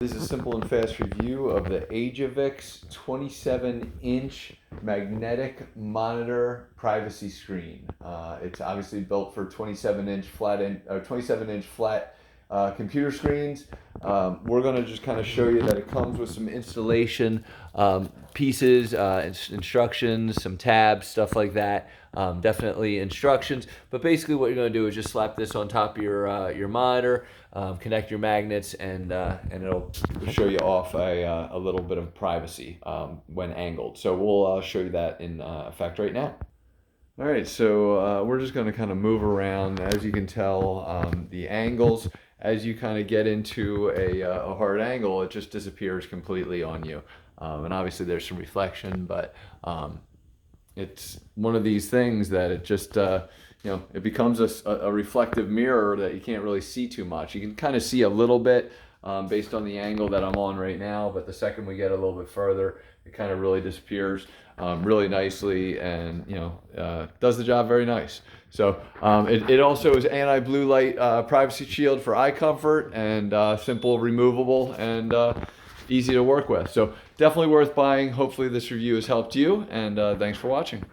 This is a simple and fast review of the AEGIVIXE 27-inch magnetic monitor privacy screen. It's obviously built for 27-inch flat computer screens. We're going to just kind of show you that it comes with some installation pieces, instructions, some tabs, stuff like that. Definitely instructions, but basically what you're going to do is just slap this on top of your monitor, connect your magnets, and it'll show you off a little bit of privacy when angled. So we'll show you that in effect right now. All right, so we're just going to kind of move around. As you can tell, the angles, as you kind of get into a hard angle, it just disappears completely on you. And obviously there's some reflection, but it's one of these things that it just, it becomes a reflective mirror that you can't really see too much. You can kind of see a little bit based on the angle that I'm on right now, but the second we get a little bit further, it kind of really disappears really nicely, and does the job very nice. So it also is anti-blue light privacy shield for eye comfort, and simple, removable, and easy to work with. So definitely worth buying. Hopefully this review has helped you, and thanks for watching.